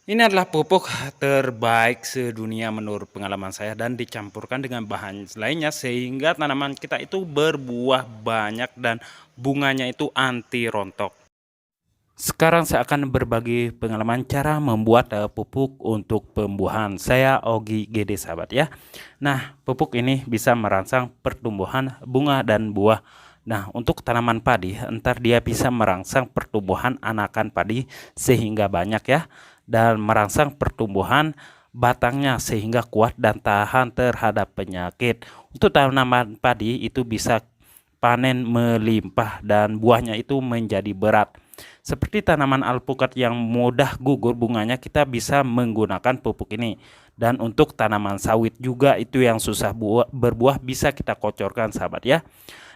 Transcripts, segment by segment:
Ini adalah pupuk terbaik sedunia menurut pengalaman saya dan dicampurkan dengan bahan lainnya sehingga tanaman kita itu berbuah banyak dan bunganya itu anti rontok. Sekarang saya akan berbagi pengalaman cara membuat pupuk untuk pembuahan. Saya Ogi GD sahabat ya. Nah, pupuk ini bisa merangsang pertumbuhan bunga dan buah. Nah, untuk tanaman padi, entar dia bisa merangsang pertumbuhan anakan padi sehingga banyak ya, dan merangsang pertumbuhan batangnya sehingga kuat dan tahan terhadap penyakit. Untuk tanaman padi itu bisa panen melimpah dan buahnya itu menjadi berat. Seperti tanaman alpukat yang mudah gugur bunganya, kita bisa menggunakan pupuk ini. Dan untuk tanaman sawit juga itu yang susah berbuah bisa kita kocorkan sahabat ya.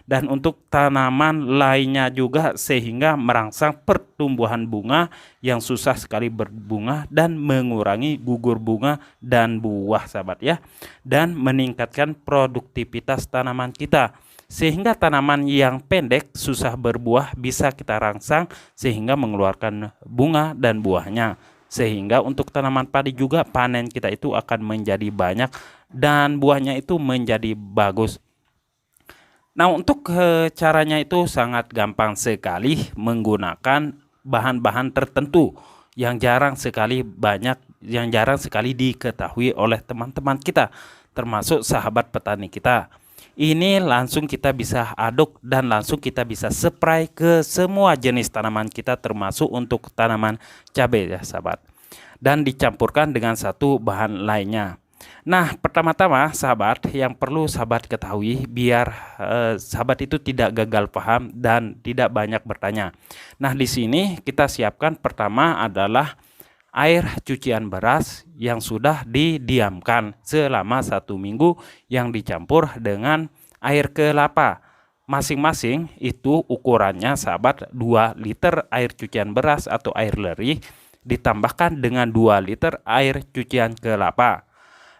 Dan untuk tanaman lainnya juga sehingga merangsang pertumbuhan bunga yang susah sekali berbunga dan mengurangi gugur bunga dan buah sahabat ya. Dan meningkatkan produktivitas tanaman kita. Sehingga tanaman yang pendek susah berbuah bisa kita rangsang sehingga mengeluarkan bunga dan buahnya. Sehingga untuk tanaman padi juga panen kita itu akan menjadi banyak dan buahnya itu menjadi bagus. Nah, untuk caranya itu sangat gampang sekali menggunakan bahan-bahan tertentu yang jarang sekali diketahui oleh teman-teman kita, termasuk sahabat petani kita. Ini langsung kita bisa aduk dan langsung kita bisa spray ke semua jenis tanaman kita termasuk untuk tanaman cabai ya sahabat. Dan dicampurkan dengan satu bahan lainnya. Nah, pertama-tama sahabat yang perlu sahabat ketahui biar sahabat itu tidak gagal paham dan tidak banyak bertanya. Nah, di sini kita siapkan pertama adalah air cucian beras yang sudah didiamkan selama 1 minggu yang dicampur dengan air kelapa. Masing-masing itu ukurannya sahabat 2 liter air cucian beras atau air lerih ditambahkan dengan 2 liter air cucian kelapa.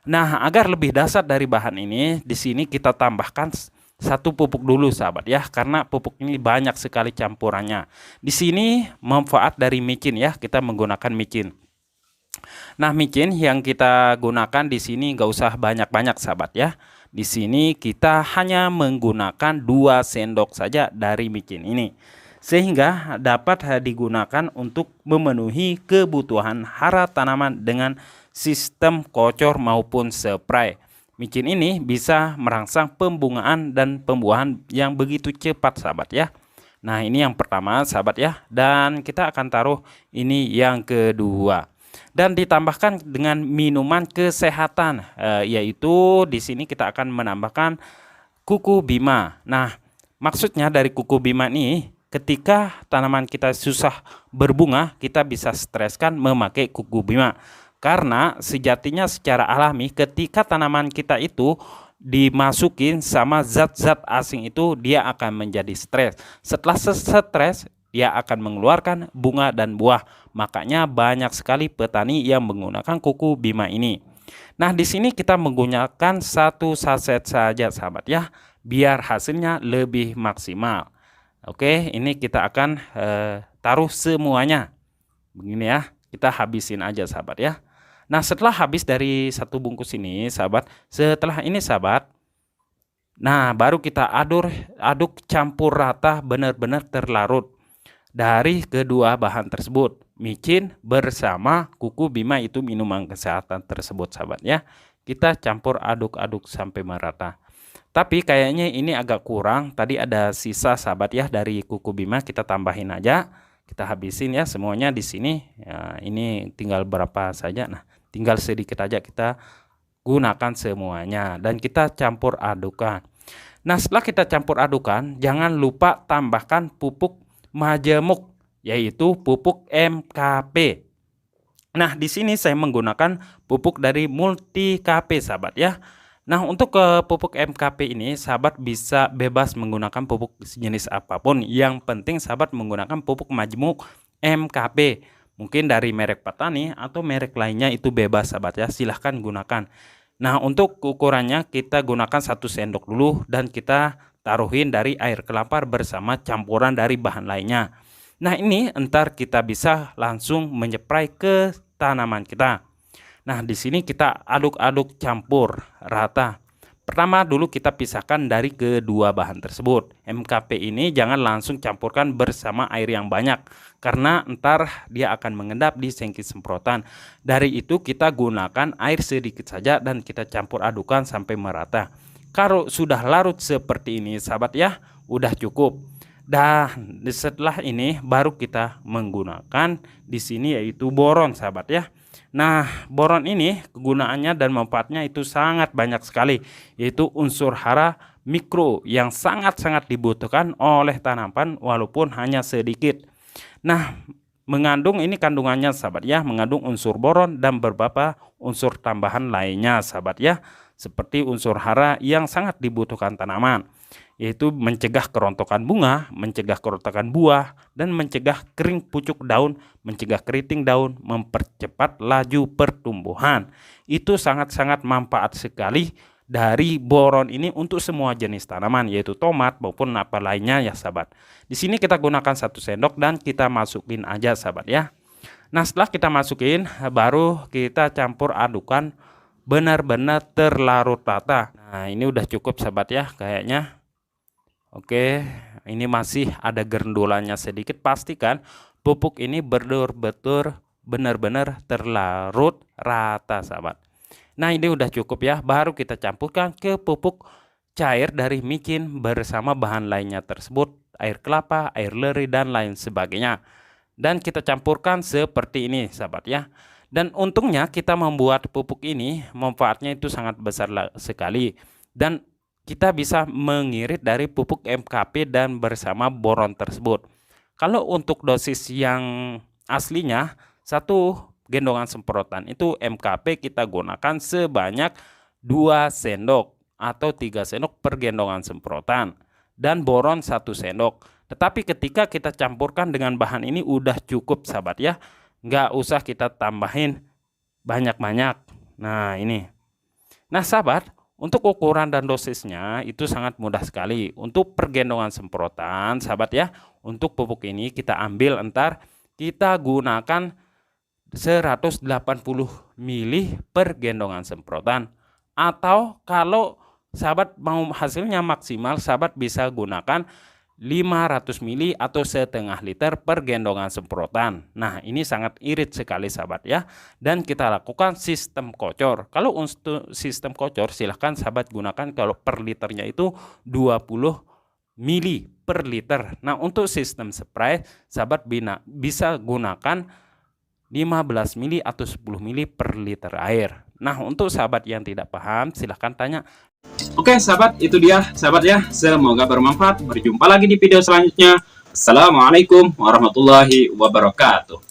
Nah, agar lebih dasar dari bahan ini, di sini kita tambahkan satu pupuk dulu sahabat ya, karena pupuk ini banyak sekali campurannya. Di sini manfaat dari micin ya, kita menggunakan micin. Nah, micin yang kita gunakan di sini nggak usah banyak-banyak sahabat ya. Di sini kita hanya menggunakan 2 sendok saja dari micin ini. Sehingga dapat digunakan untuk memenuhi kebutuhan hara tanaman dengan sistem kocor maupun spray. Micin ini bisa merangsang pembungaan dan pembuahan yang begitu cepat sahabat ya. Nah, ini yang pertama sahabat ya. Dan kita akan taruh ini yang kedua. Dan ditambahkan dengan minuman kesehatan, yaitu di sini kita akan menambahkan kuku bima. Nah, maksudnya dari kuku bima ini, ketika tanaman kita susah berbunga, kita bisa streskan memakai kuku bima. Karena sejatinya secara alami ketika tanaman kita itu dimasukin sama zat-zat asing itu dia akan menjadi stres. Setelah stres dia akan mengeluarkan bunga dan buah. Makanya banyak sekali petani yang menggunakan kuku bima ini. Nah, di sini kita menggunakan 1 saset saja sahabat ya, biar hasilnya lebih maksimal. Oke, ini kita akan taruh semuanya. Begini ya, kita habisin aja sahabat ya. Nah, setelah habis dari 1 bungkus ini sahabat, setelah ini sahabat, nah baru kita aduk campur rata benar-benar terlarut dari kedua bahan tersebut, micin bersama kuku bima itu minuman kesehatan tersebut sahabat ya. Kita campur aduk-aduk sampai merata. Tapi kayaknya ini agak kurang, tadi ada sisa sahabat ya dari kuku bima, kita tambahin aja. Kita habisin ya semuanya di sini. Ya, ini tinggal berapa saja. Nah, tinggal sedikit aja kita gunakan semuanya dan kita campur adukan. Nah, setelah kita campur adukan, jangan lupa tambahkan pupuk majemuk, yaitu pupuk MKP. Nah, di sini saya menggunakan pupuk dari Multi KP sahabat ya. Nah, untuk pupuk MKP ini sahabat bisa bebas menggunakan pupuk jenis apapun. Yang penting sahabat menggunakan pupuk majemuk MKP. Mungkin dari merek petani atau merek lainnya itu bebas sahabat ya. Silahkan gunakan. Nah, untuk ukurannya kita gunakan 1 sendok dulu dan kita taruhin dari air kelapa bersama campuran dari bahan lainnya. Nah, ini entar kita bisa langsung menyeprai ke tanaman kita. Nah, di sini kita aduk-aduk campur rata. Pertama dulu kita pisahkan dari kedua bahan tersebut. MKP ini jangan langsung campurkan bersama air yang banyak, karena ntar dia akan mengendap di sengki semprotan. Dari itu kita gunakan air sedikit saja dan kita campur adukan sampai merata. Kalau sudah larut seperti ini sahabat ya, udah cukup. Dan setelah ini baru kita menggunakan di sini yaitu boron sahabat ya. Nah, boron ini kegunaannya dan manfaatnya itu sangat banyak sekali, yaitu unsur hara mikro yang sangat-sangat dibutuhkan oleh tanaman walaupun hanya sedikit. Nah, mengandung ini kandungannya sahabat ya, mengandung unsur boron dan beberapa unsur tambahan lainnya sahabat ya, seperti unsur hara yang sangat dibutuhkan tanaman, yaitu mencegah kerontokan bunga, mencegah kerontokan buah, dan mencegah kering pucuk daun, mencegah keriting daun, mempercepat laju pertumbuhan. Itu sangat-sangat manfaat sekali dari boron ini untuk semua jenis tanaman, yaitu tomat maupun apa lainnya ya sahabat. Di sini kita gunakan 1 sendok dan kita masukin aja sahabat ya. Nah, setelah kita masukin baru kita campur adukan benar-benar terlarut rata. Nah, ini udah cukup sahabat ya kayaknya. Oke, ini masih ada gerundulannya sedikit. Pastikan pupuk ini betul-betul benar-benar terlarut rata sahabat. Nah, ini udah cukup ya. Baru kita campurkan ke pupuk cair dari micin bersama bahan lainnya tersebut, air kelapa, air leri, dan lain sebagainya. Dan kita campurkan seperti ini sahabat ya. Dan untungnya kita membuat pupuk ini manfaatnya itu sangat besar sekali, dan kita bisa mengirit dari pupuk MKP dan bersama boron tersebut. Kalau untuk dosis yang aslinya 1 gendongan semprotan itu MKP kita gunakan sebanyak 2 sendok atau 3 sendok per gendongan semprotan, dan boron 1 sendok. Tetapi ketika kita campurkan dengan bahan ini udah cukup sahabat ya, nggak usah kita tambahin banyak-banyak. Nah, ini. Nah sahabat, untuk ukuran dan dosisnya itu sangat mudah sekali. Untuk pergendongan semprotan sahabat ya, untuk pupuk ini kita ambil entar kita gunakan 180 ml per gendongan semprotan. Atau kalau sahabat mau hasilnya maksimal, sahabat bisa gunakan 500 ml atau setengah liter per gendongan semprotan. Nah, ini sangat irit sekali sahabat ya. Dan kita lakukan sistem kocor. Kalau untuk sistem kocor silahkan sahabat gunakan kalau per liternya itu 20 ml per liter. Nah, untuk sistem spray sahabat bisa gunakan 15 ml atau 10 ml per liter air. Nah, untuk sahabat yang tidak paham silahkan tanya. Oke sahabat, itu dia sahabat ya. Semoga bermanfaat. Berjumpa lagi di video selanjutnya. Assalamualaikum warahmatullahi wabarakatuh.